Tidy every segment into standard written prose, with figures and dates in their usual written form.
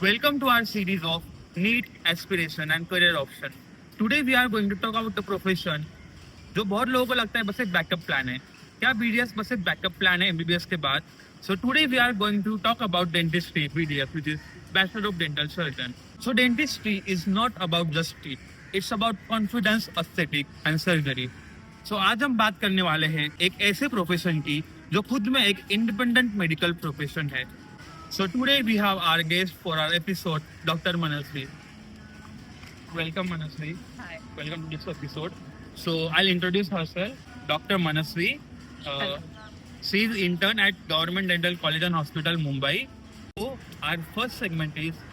Welcome to our series of NEET aspiration and career option. Today we are going to talk about the profession जो बहुत लोगों को लगता है बस एक बैकअप प्लान है. क्या बीडीएस बस एक बैकअप प्लान है एमबीबीएस के बाद? So today we are going to talk about dentistry BDS, which is Bachelor of Dental Surgeon. So dentistry is not about just teeth. It's about confidence, aesthetic and surgery. So आज हम बात करने वाले हैं एक ऐसे प्रोफेशन की जो खुद में एक इंडिपेंडेंट मेडिकल प्रोफेशन है. So today we have our guest for our episode, Dr. Manasvi. Welcome, Manasvi. Hi. Welcome to this episode. So I'll introduce herself, Dr. Manasvi. Hello. She is intern at Government Dental College and Hospital, Mumbai. So our first segment is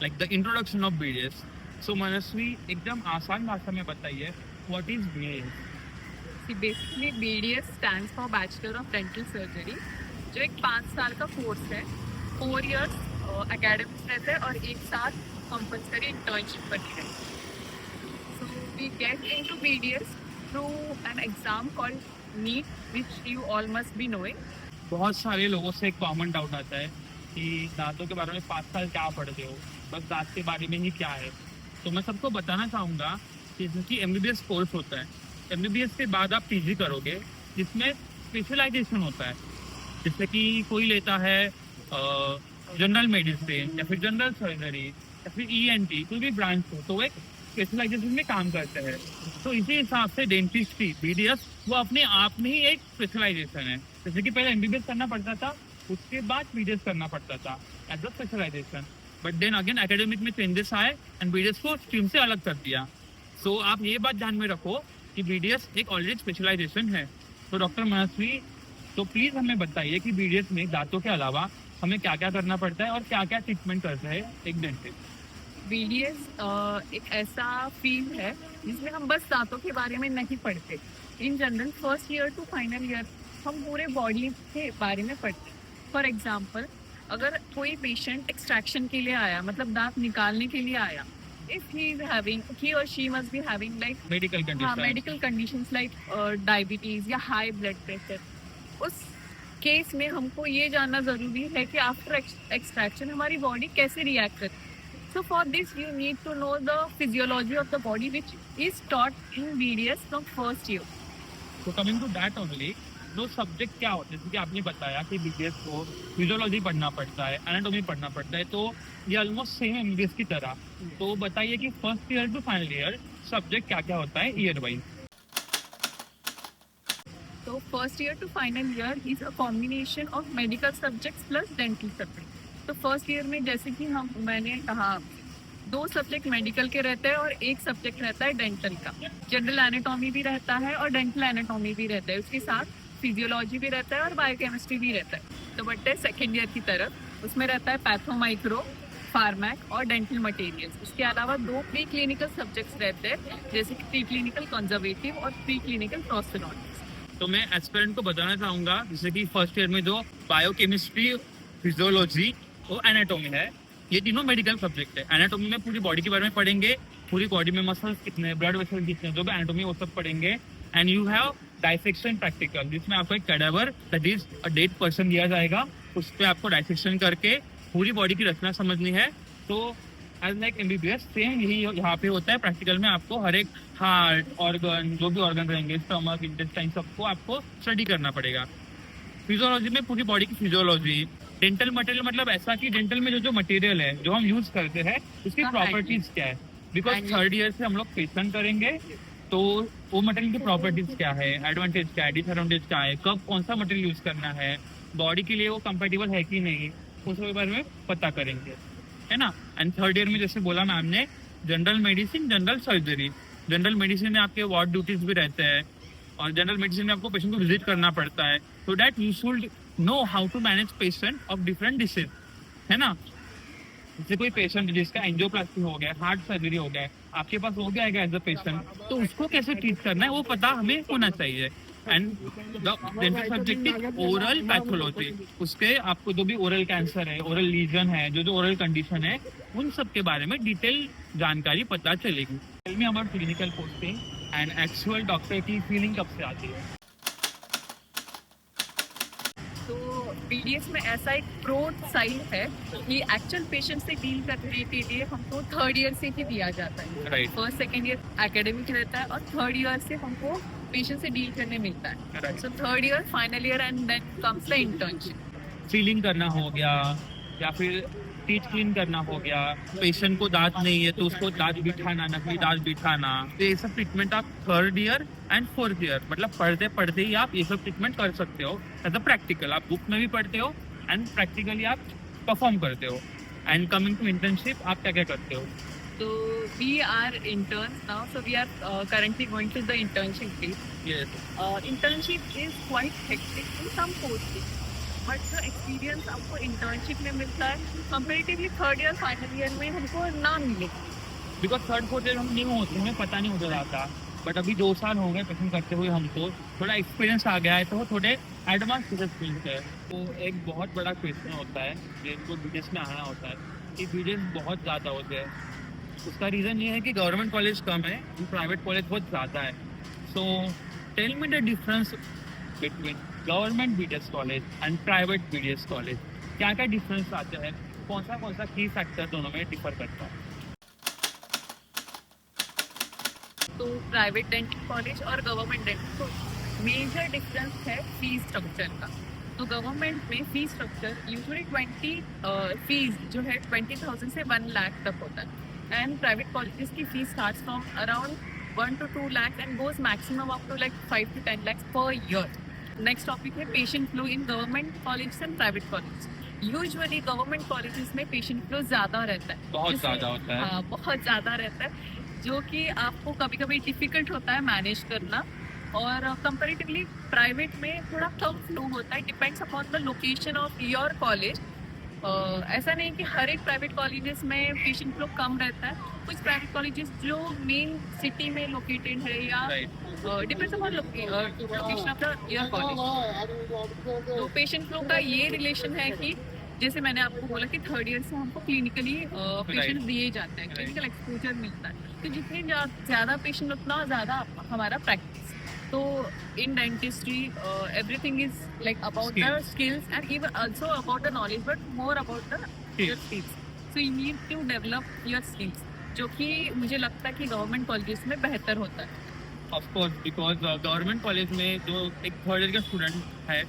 like the introduction of BDS. So Manasvi, एकदम आसान भाषा में बताइए, what is BDS? See, basically BDS stands for Bachelor of Dental Surgery, जो एक 5 साल का course है. 4 years academics रहते हैं और एक साथ कंपल्सरी इंटर्नशिप करनी है. So we get into BDS through an exam called NEET, which you all must be knowing. बहुत सारे लोगों से एक कॉमन डाउट आता है कि दांतों के बारे में 5 साल क्या पढ़ते हो, बस दांत के बारे में ही क्या है. तो मैं सबको बताना चाहूँगा कि क्योंकि एमबीबीएस कोर्स होता है, एमबीबीएस के बाद आप पीजी करोगे जिसमें स्पेशलाइजेशन होता है. जैसे कि कोई लेता है जनरल मेडिसिन या फिर जनरल सर्जरी या फिर ईएनटी, कोई भी ब्रांच हो तो एक स्पेशलाइजेशन में काम करते हैं. तो इसी हिसाब से डेंटिस्ट्री बीडीएस वो अपने आप में ही एक स्पेशलाइजेशन है. जैसे कि पहले एमबीबीएस करना पड़ता था, उसके बाद बीडीएस करना पड़ता था as a specialisation. But then again academic में चेंजेस आए एंड बीडीएस को स्ट्रीम से अलग कर दिया. सो आप ये बात ध्यान में रखो कि बीडीएस एक ऑलरेडी स्पेशलाइजेशन है. तो डॉक्टर मनस्वी, तो प्लीज हमें बताइए कि बीडीएस में दांतों के अलावा हमें क्या क्या करना पड़ता है और क्या क्या ट्रीटमेंट करता है एक डेंटिस्ट. BDS एक ऐसा फील्ड है जिसमें हम बस दांतों के बारे में नहीं पढ़ते. In general first year to final year हम पूरे बॉडी के बारे में पढ़ते. फॉर एग्जाम्पल, अगर कोई पेशेंट एक्सट्रैक्शन के लिए आया, मतलब दांत निकालने के लिए आया, if he or she must be having like medical condition, medical conditions like diabetes या high blood pressure, उस केस में हमको ये जानना जरूरी है कि आफ्टर एक्सट्रैक्शन हमारी बॉडी कैसे रिएक्ट करती है. So for this you need to know the physiology of the body, which is taught in BDS from first year. तो कमिंग टू दैट ओनली, दो सब्जेक्ट क्या होते हैं जैसे कि आपने बताया कि बीडीएस को फिजियोलॉजी पढ़ना पड़ता है, एनाटॉमी पढ़ना पड़ता है, तो ये ऑलमोस्ट सेम एमबीबीएस की तरह. तो बताइए कि first year to final year subject क्या क्या होता है year wise. So first year to final year is a combination of medical subjects plus dental subjects. तो फर्स्ट ईयर में जैसे कि मैंने कहा 2 सब्जेक्ट मेडिकल के रहते हैं और 1 सब्जेक्ट रहता है डेंटल का. जनरल एनाटॉमी भी रहता है और डेंटल एनाटॉमी भी रहता है. उसके साथ फिजियोलॉजी भी रहता है और बायोकेमिस्ट्री भी रहता है. तो बढ़ते सेकेंड ईयर की तरफ, उसमें रहता है पैथोमाइक्रो, फार्मैक और डेंटल मटेरियल्स. इसके अलावा 2 प्री क्लिनिकल सब्जेक्ट्स रहते हैं, जैसे कि प्री क्लिनिकल कंजर्वेटिव और प्री क्लिनिकल प्रोस्टोडोंटिक्स. तो मैं एस्पिरेंट को बताना चाहूँगा जैसे कि फर्स्ट ईयर में जो बायोकेमिस्ट्री, फिजियोलॉजी और एनाटॉमी है, ये तीनों मेडिकल सब्जेक्ट है. एनाटॉमी में पूरी बॉडी के बारे में पढ़ेंगे, पूरी बॉडी में मसल्स कितने, ब्लड वेसल कितने, जो भी एनाटॉमी वो सब पढ़ेंगे. And you have dissection practical, जिसमें आपको एक cadaver that is a dead person दिया जाएगा, उस पर आपको डाइसेक्शन करके पूरी बॉडी की रचना समझनी है. तो एज लाइक एमबीबीएस सेम यही यहाँ पे होता है. प्रैक्टिकल में आपको हर एक हार्ट, ऑर्गन, जो भी ऑर्गन रहेंगे, स्टमक, इंटेस्टाइन, सबको आपको स्टडी करना पड़ेगा. फिजियोलॉजी में पूरी बॉडी की फिजियोलॉजी. डेंटल मटेरियल मतलब ऐसा कि डेंटल में जो मटेरियल है जो हम यूज करते हैं उसकी प्रॉपर्टीज क्या है, बिकॉज थर्ड ईयर से हम लोग पेशेंट करेंगे तो वो मटेरियल की प्रॉपर्टीज क्या है, एडवांटेज क्या है, डिसएडवांटेज क्या है, कब कौन सा मटेरियल यूज करना है, बॉडी के लिए वो कंपेटेबल है कि नहीं, उसके बारे में पता करेंगे, है ना. एंड थर्ड ईयर में जैसे बोला मैम ने, general medicine, general surgery. General medicine में आपके वार्ड ड्यूटीज भी रहते हैं और जनरल मेडिसिन में आपको पेशेंट को विजिट करना पड़ता है. So that you should know how to manage patient of different disease, है ना. जैसे कोई पेशेंट जिसका एंजियोप्लास्टी हो गया, हार्ट सर्जरी हो गया, आपके पास हो गया एज अ पेशेंट, तो उसको कैसे ट्रीट करना है वो पता हमें होना चाहिए. And the dental subject is oral pathology. उसके आपको जो भी ओरल कैंसर है, ओरल लीजन है, जो ओरल कंडीशन है, उन सब के बारे में डिटेल जानकारी पता चलेगी. Tell me about clinical posting and actual doctor की फीलिंग कब से आती है. बीडीएस में ऐसा एक प्रो साइड है कि एक्चुअल पेशेंट से डील करने के लिए हमको थर्ड ईयर से ही दिया जाता है। Right first second year academic रहता है और थर्ड ईयर से हमको पेशेंट से डील करने मिलता है। Right so third year final year and then comes the internship. Feeling करना हो गया या फिर टीथ क्लीन करना हो गया, पेशेंट को दांत नहीं है तो उसको दांत बिठाना, नकली दांत बिठाना, तो ये सब ट्रीटमेंट आप third year and fourth year मतलब पढ़ते पढ़ते ही आप ये सब ट्रीटमेंट कर सकते हो एज अ प्रैक्टिकल। आप बुक में भी पढ़ते हो एंड प्रैक्टिकली आप परफॉर्म करते हो। एंड कमिंग टू इंटर्नशिप, आप क्या क्या करते हो? So we are interns now. So we are currently going to the internship phase. Yes. Internship is quite hectic in some courses, but the experience आपको internship में मिलता है comparatively third year final year में हमको ना मिले। Because third fourth year हम new होते हैं, हमें पता नहीं होता था, बट अभी 2 साल हो गए पसंद करते हुए, हमको थोड़ा एक्सपीरियंस आ गया है तो वो थोड़े एडवांस स्किल्स है। तो एक बहुत बड़ा क्वेश्चन होता है जिनको बीडीएस में आना होता है कि बीडीएस बहुत ज़्यादा होते हैं। उसका रीज़न ये है कि गवर्नमेंट कॉलेज कम है, प्राइवेट कॉलेज बहुत ज़्यादा है। So tell me the difference between government BDS college and private BDS college. क्या क्या डिफरेंस आता है, कौन सा की फैक्टर दोनों में डिफर करता है? तो प्राइवेट डेंटल कॉलेज और government dental college major difference है फीस स्ट्रक्चर का। तो गवर्नमेंट में फीस स्ट्रक्चर यूजुअली 20 फीस जो है 20,000 से 1 लाख तक होता है एंड प्राइवेट कॉलेजेस की fees start from around 1 to 2 lakhs and goes maximum up to like 5 to 10 lakhs per year. Next topic है patient flow in government college and private college. Usually government colleges में patient flow ज़्यादा रहता है, बहुत ज़्यादा होता है। हाँ बहुत ज़्यादा रहता है, जो कि आपको कभी कभी डिफिकल्ट होता है मैनेज करना। और कंपैरेटिवली प्राइवेट में थोड़ा कम फ्लो होता है, depends upon the location of your college. ऐसा नहीं कि हर एक प्राइवेट कॉलेजेस में पेशेंट फ्लो कम रहता है। कुछ प्राइवेट कॉलेजेस जो मेन सिटी में लोकेटेड है या depends upon location of the your college. तो पेशेंट फ्लो का ये रिलेशन है कि जैसे मैंने आपको बोला कि थर्ड ईयर से हमको क्लिनिकली पेशेंट दिए जाते हैं, क्लिनिकल एक्सपोजर मिलता है। तो जितने ज़्यादा पेशेंट उतना ज़्यादा हमारा प्रैक्टिस। तो in dentistry everything is like about the skills and even also about the knowledge but more about the skills. So you need to develop your skills, जो कि मुझे लगता है कि गवर्नमेंट कॉलेजेस में बेहतर होता है। Of course, because government college में जो एक थर्ड ईयर का स्टूडेंट है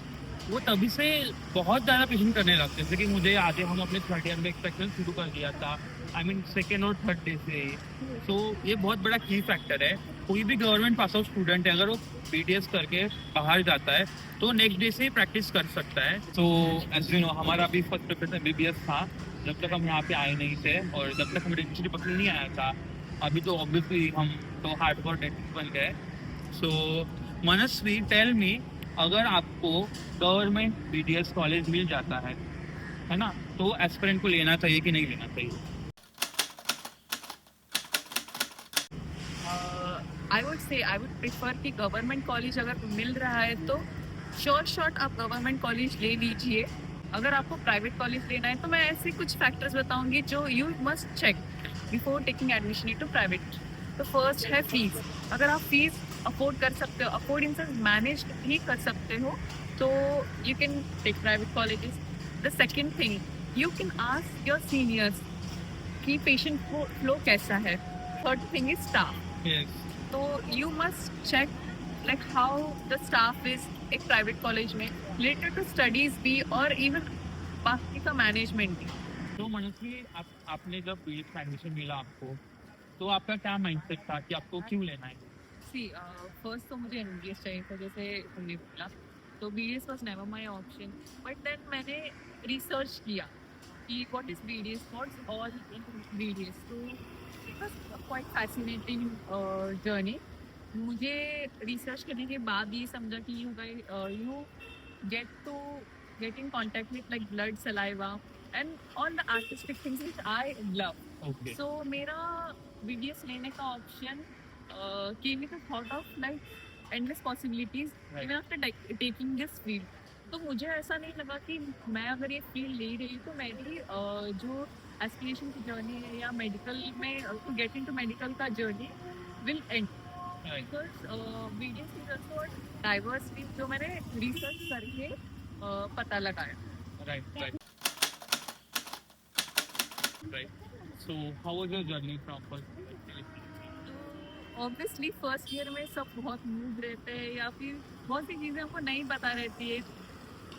वो तभी से बहुत ज़्यादा पेशेंट करने लगते हैं। जैसे कि मुझे याद है हम अपने थर्ड ईयर में एक्सपेक्टेंस शुरू कर दिया था, आई मीन सेकेंड और थर्ड डे से ही। तो ये बहुत बड़ा की फैक्टर है। कोई भी गवर्नमेंट पास आउट स्टूडेंट है अगर वो बीडीएस करके बाहर जाता है तो नेक्स्ट डे से ही प्रैक्टिस कर सकता है। तो एज यू नो हमारा अभी फर्स्ट प्रेफरेंस एमबीबीएस था जब तक हम यहाँ पे आए नहीं थे, और जब तक हमें डेंटिस्ट्री पसंद नहीं आया था। अभी तो ऑब्वियसली हम तो हार्डकोर डेंटिस्ट बन गए। सो मनस्वी, टेल मी, अगर आपको गवर्नमेंट बीडीएस कॉलेज मिल जाता है ना, तो एस्पिरेंट को लेना चाहिए कि नहीं लेना चाहिए? आई वुड प्रिफर कि गवर्नमेंट कॉलेज अगर मिल रहा है तो शॉर्ट आप गवर्नमेंट कॉलेज ले लीजिए। अगर आपको प्राइवेट कॉलेज लेना है तो मैं ऐसे कुछ फैक्टर्स बताऊंगी जो you must check before taking admission to private. तो फर्स्ट है फीस। अगर आप फीस अफोर्ड कर सकते हो, अफोर्ड इन सेंस मैनेज ही कर सकते हो, तो you can take private colleges. The second thing, you can ask your seniors कि पेशेंट फ्लो कैसा है। Third thing is staff. Yes. तो you must check like how the staff is एक प्राइवेट कॉलेज में रिलेटेड टू स्टडीज भी और even बाकी का मैनेजमेंट भी। तो मनस्वी, आपने जब बीडीएस का एडमिशन मिला आपको, तो आपका क्या माइंडसेट था कि आपको क्यों लेना है? सी फर्स्ट तो मुझे एमबीबीएस चाहिए था, जैसे हमने बोला, तो BDS was never my option. But then मैंने रिसर्च किया कि what is BDS, what's all in BDS. तो it was quite fascinating journey. मुझे रिसर्च करने के बाद ये समझा कि you get in contact with like blood, saliva and all the artistic things which I love. Okay. So मेरा BDS लेने का option gave me the thought of like endless possibilities even after taking this field. तो मुझे ऐसा नहीं लगा कि मैं अगर ये फील्ड ले रही तो मेरी जो एस्पिरेशन की जर्नी है या मेडिकल में टू गेट इनटू मेडिकल का journey will and, because BDS is also diverse field जो मैंने रिसर्च करके पता लगाया। Right. So how was your journey from first? Obviously first year में सब बहुत न्यूज रहते हैं या फिर बहुत सी चीज़ें हमको नहीं पता रहती है।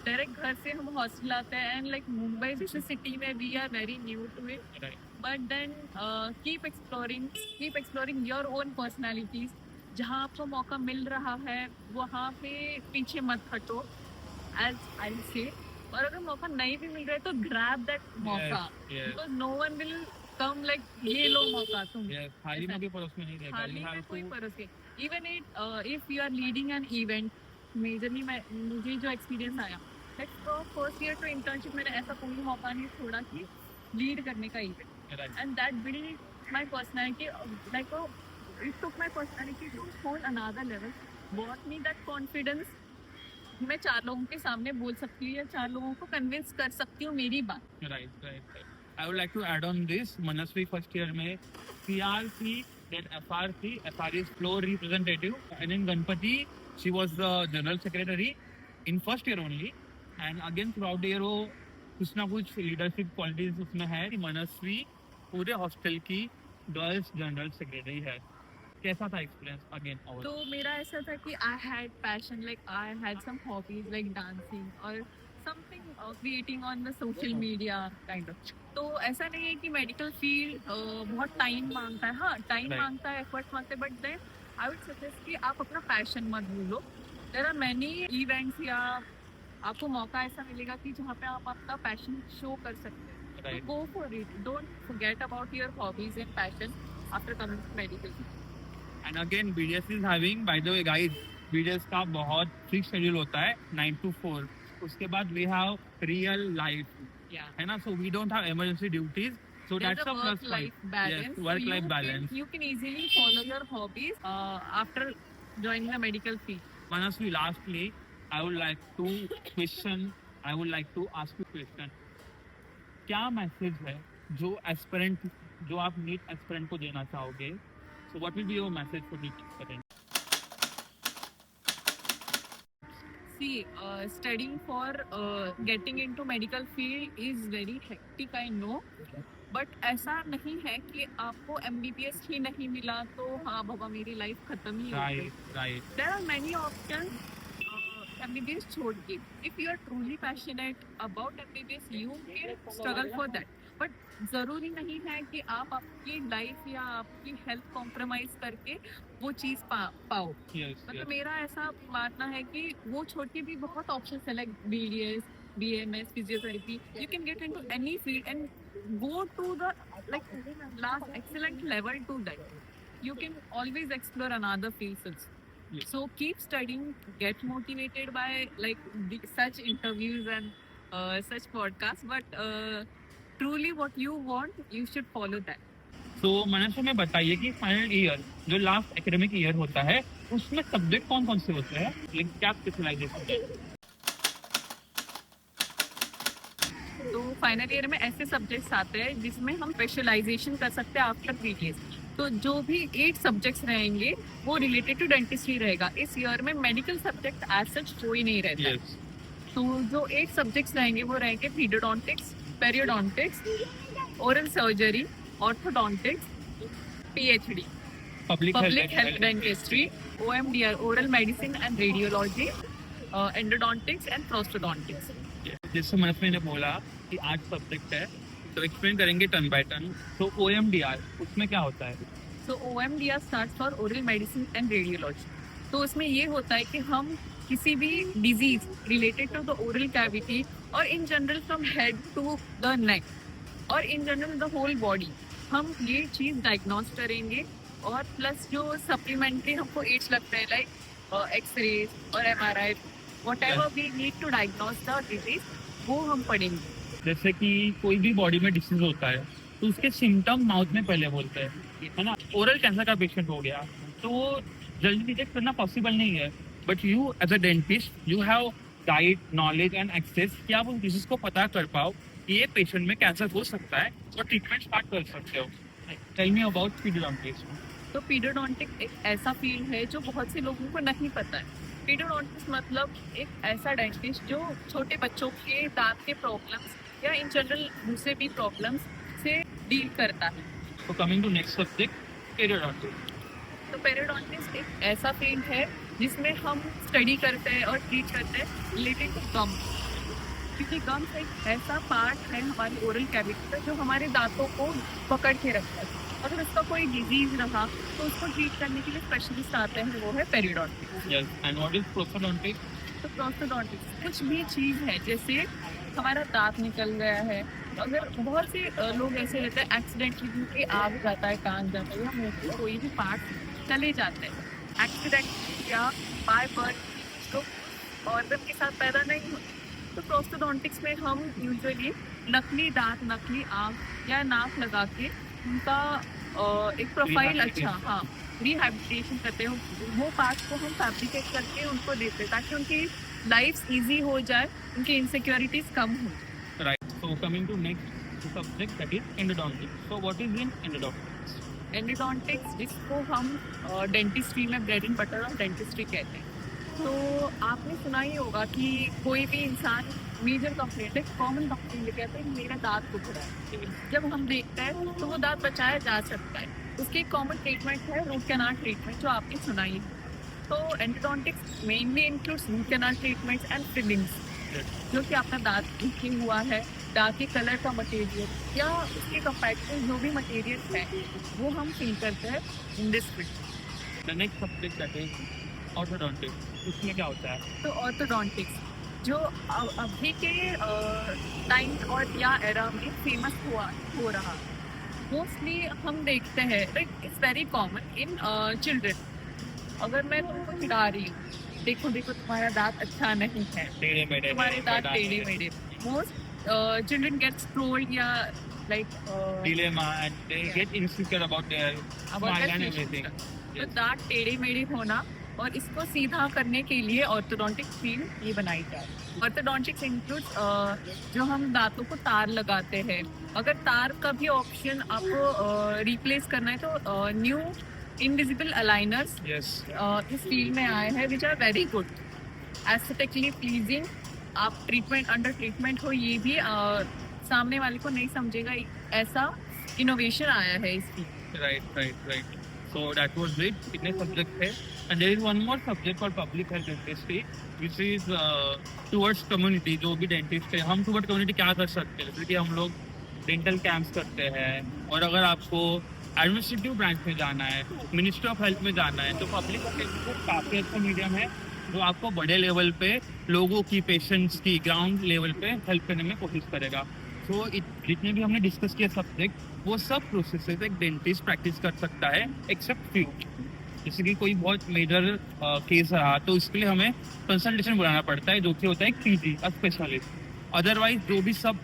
डायरेक्ट घर से हम हॉस्टल आते हैं एंड लाइक मुंबई जैसे सिटी में we are very new to it, Right. But then keep exploring your own personalities. जहाँ आपको मौका मिल रहा है वहाँ पे पीछे मत हटो, एज आई से। और अगर मौका नहीं भी मिल रहा है तो ग्रैब दैट मौका, Yes. Because no one will come like ये लो मौका तुम। Yes. खाली में भी परोस में नहीं रहेगा. हाल ही You में have कोई to. फर्क है। Even if you are leading an event, majorly मुझे जो एक्सपीरियंस आया फर्स्ट ईयर टू इंटर्नशिप, मैंने ऐसा कोई मौका नहीं छोड़ा कि लीड करने का event, Right. And that build my personality, like it took my personality to whole another level. Bought me that confidence, मैं 4 लोगों के सामने बोल सकती हूँ या 4 लोगों को कन्विंस कर सकती हूँ मेरी बात। Right. I would like to add on this. Manasvi first year में CRC, then FRC. FR is floor representative, and in Ganpati she was the general secretary in first year only. And again throughout the year वो कुछ ना कुछ leadership qualities उसमें है. मनस्वी पूरे hostel की girls general secretary है. कैसा था एक्सपीरियंस अगेन? तो मेरा ऐसा था कि I had passion, like I had some hobbies like dancing और something creating on the social media kind of. तो ऐसा नहीं है कि मेडिकल फील्ड बहुत टाइम मांगता है, हाँ टाइम Right. मांगता है, एफर्ट मांगता है, but then I would suggest कि आप अपना पैशन मत भूलो। देयर आर मैनी इवेंट्स या आपको मौका ऐसा मिलेगा कि जहाँ पे आप अपना पैशन शो कर सकते हैं, तो Right. Go for it. Don't forget about your hobbies and passion after coming to medical. And again BDS is having, by the way guys, BDS का बहुत फिक्स शेड्यूल होता है 9 to 4. उसके बाद we have real life, Yeah. है ना? So we don't have emergency duties, so There's that's a a plus work-life point. balance. Yes, work-life balance. You can easily follow your hobbies after joining the medical field. Manasvi, lastly, I would like to ask you question. क्या message है जो aspirant, जो आप NEET aspirant को देना चाहोगे? So what will be your message for NEET aspirant? See, studying for getting into medical field is very hectic, I know. But ऐसा नहीं है कि आपको MBBS ही नहीं मिला तो हाँ बाबा मेरी लाइफ खत्म ही हो गई। Right. There are many options. MBBS छोड़ के, if you are truly passionate about MBBS, you can struggle for that. But जरूरी नहीं है कि आप आपकी लाइफ या आपकी हेल्थ कॉम्प्रोमाइज करके वो चीज पाओ। यस. मतलब मेरा ऐसा मानना है कि वो छोड़ के भी बहुत ऑप्शन है, like BDS, BMS, physiotherapy. You can get into any field and go to the like last excellent level to that. You can always explore another fields. Yes. So keep studying, get motivated by like such interviews and such podcasts, but truly what you want, you should follow that. तो मनस्वी में बताइए कि final year जो last academic year होता है उसमें subject कौन कौन से होते हैं, लेकिन क्या स्पेशलाइजेशन? तो फाइनल ईयर में ऐसे सब्जेक्ट्स आते हैं जिसमें हम स्पेशलाइजेशन कर सकते हैं आफ्टर BDS। तो जो भी 8 सब्जेक्ट्स रहेंगे वो रिलेटेड टू डेंटिस्ट्री रहेगा। इस ईयर में मेडिकल सब्जेक्ट एज सच कोई नहीं रहता है। तो जो 8 सब्जेक्ट्स रहेंगे वो रहेंगे pedodontics, periodontics, oral surgery, orthodontics, PhD, public health dentistry, OMDR, oral medicine and radiology, endodontics and prosthodontics. जैसे मनस्वी ने बोला कि 8 सब्जेक्ट है, तो एक्सप्लेन करेंगे टर्न बाय टर्न। तो OMDR उसमें क्या होता है? So OMDR stands for oral medicine and radiology. तो उसमें ये होता है कि हम किसी भी disease related to the oral cavity और in general from head to the neck और in general the whole body, हम ये चीज डायग्नोस करेंगे। और प्लस जो सप्लीमेंट्री हमको एड्स लगता है लाइक एक्सरेज और MRI, whatever we need to diagnose the disease, वो हम पढ़ेंगे। जैसे कि कोई भी बॉडी में डिसीज होता है तो उसके सिम्टम माउथ में पहले बोलते हैं, है ना? ओरल कैंसर का पेशेंट हो गया तो वो जल्दी डिटेक्ट करना पॉसिबल नहीं है, but you as a dentist you have guide, knowledge and access कि आप उस डिसीज को पता कर पाओ कि ये पेशेंट में कैंसर हो सकता है और ट्रीटमेंट स्टार्ट कर सकते हो। Tell me about pedodontics. तो पीडियोडोंटिक एक ऐसा फील्ड है जो बहुत से लोगों को नहीं पता है। पीडियोडोंटिस्ट मतलब एक ऐसा डेंटिस्ट जो छोटे बच्चों के दांत के प्रॉब्लम्स या इन जनरल दूसरे भी प्रॉब्लम्स से डील करता है। So coming to next subject, periodontics. तो पेरियोडोंटिस्ट एक ऐसा फील्ड है जिसमें हम स्टडी करते हैं और ट्रीट करते हैं रिलेटेड टू गम, क्योंकि गम्स एक ऐसा पार्ट है हमारी ओरल कैविटी का जो हमारे दांतों को पकड़ के रखता है। अगर उसका कोई डिजीज रहा तो उसको ट्रीट करने के लिए स्पेशलिस्ट आते हैं, वो है periodontist. Yes. And what is prosthodontics? तो प्रोस्थोडोंटिक्स कुछ भी चीज़ है, जैसे हमारा दांत निकल गया है, अगर बहुत से लोग ऐसे रहते हैं एक्सीडेंटली उनके आग जाता है, कान जाता है या मुंह के कोई भी पार्ट चले जाते हैं एक्सीडेंट या बाय बर्थ, तो ऑर्गन के साथ पैदा नहीं होते। तो प्रोस्थोडोंटिक्स में हम यूजुअली नकली दांत, नकली आँख या नाक लगा के उनका एक प्रोफाइल अच्छा रिहैबिलिटेशन करते हैं, वो पार्ट को हम फैब्रिकेट करके उनको देते हैं ताकि उनकी लाइफ इजी हो जाए, उनकी इनसिक्योरिटीज कम हो। Right. So coming to next subject, that is endodontics. So what is in endodontics? Endodontics जिसको हम डेंटिस्ट्री में bread and butter of dentistry कहते हैं। तो आपने सुना ही होगा कि कोई भी इंसान मेजर कंप्लेंट है, कॉमन कंप्लेंट कहते हैं मेरा दांत दुख रहा है। जब हम देखते हैं तो वो दांत बचाया जा सकता है, उसकी कॉमन ट्रीटमेंट है रूट कैनाल ट्रीटमेंट, जो आपने सुना ही है। तो endodontics mainly includes root canal treatment and fillings, जो कि आपका दांत दुखी हुआ है, दांत के कलर का मटेरियल या उसके कंपैटिबल जो भी मटेरियल है वो हम फिल करते हैं in this field. The next subject, that is orthodontics. उसमें क्या होता है? तो ऑर्थोडोंटिक्स जो अभी के टाइम और या एरा में फेमस हो रहा, मोस्टली हम देखते हैं it's very common in children. अगर मैं तुमको चिढ़ा रही हूँ, देखो देखो तुम्हारा दांत अच्छा नहीं है, टेढ़े मेढ़े तुम्हारे दांत टेढ़े मेढ़े, मोस्ट चिल्ड्रन गेट्स ट्रोल्ड या like dilemma and they get insecure about their smile and everything. तो दांत टेढ़े मेढ़े होना और इसको सीधा करने के लिए ऑर्थोडोंटिक फील्ड ये बनाई जाए। ऑर्थोडोंटिक्स इंक्लूड्स जो हम दांतों को तार लगाते हैं, अगर तार का भी ऑप्शन आपको रिप्लेस करना है तो न्यू इनविजिबल अलाइनर्स Yes. इस फील्ड में आए हैं which are very good, aesthetically pleasing. आप ट्रीटमेंट अंडर ट्रीटमेंट हो ये भी सामने वाले को नहीं समझेगा, ऐसा इनोवेशन आया है इस field. Right. So that was it. कितने subject है? And there is one more subject called public health dentistry, which is towards community. जो भी dentist है, हम towards community क्या कर सकते हैं? जैसे कि हम लोग dental camps करते हैं, और अगर आपको एडमिनिस्ट्रेटिव ब्रांच में जाना है, मिनिस्ट्री ऑफ हेल्थ में जाना है, तो पब्लिक हेल्थ काफ़ी अच्छा मीडियम है जो आपको बड़े लेवल पे लोगों की, पेशेंट्स की ग्राउंड लेवल पे हेल्प करने में कोशिश करेगा। सो जितने भी हमने डिस्कस किया सब्जेक्ट, वो सब प्रोसेसेस एक डेंटिस्ट प्रैक्टिस कर सकता है एक्सेप्ट फ्यू। जैसे कि कोई बहुत मेजर केस रहा तो इसके लिए हमें कंसल्टेशन बुलाना पड़ता है, जो कि होता है एक पीजी, स्पेशलिस्ट। अदरवाइज जो भी सब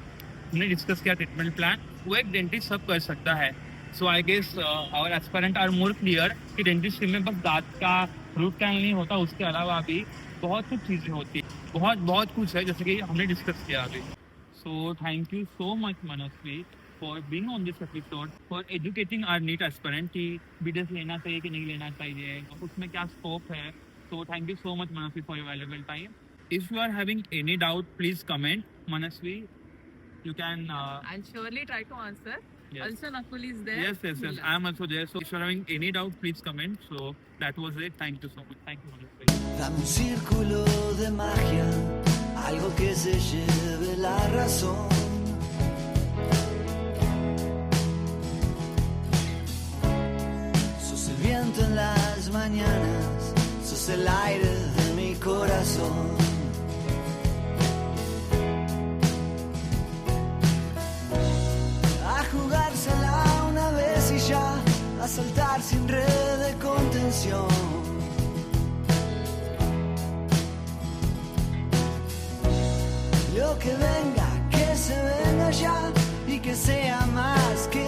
हमने डिस्कस किया ट्रीटमेंट प्लान, वो एक डेंटिस्ट सब कर सकता है। So I guess our aspirant are more clear कि डेंटिस्ट्री में बस दांत का रूट कैनल नहीं होता, उसके अलावा भी बहुत कुछ चीज़ें होती है, बहुत कुछ है जैसे कि हमने डिस्कस किया अभी। So thank you so much Manasvi for being on this episode, for educating our NEET aspirant कि बीडीएस लेना चाहिए कि नहीं लेना चाहिए, उसमें क्या स्कोप है। So thank you so much Manasvi for your valuable time. If you are having any doubt please comment Manasvi, you can I'll surely try to answer. Yes. Also, Nakul is there. Yes, I am also there. So if you're having any doubt, please comment. So that was it. Thank you so much. Thank you, Manoj. Dame un círculo de magia, algo que se lleve la razón. Sos el viento en las mañanas, sos el aire de mi corazón. Jugársela una vez y ya, a saltar sin red de contención. Lo que venga, que se venga ya y que sea más que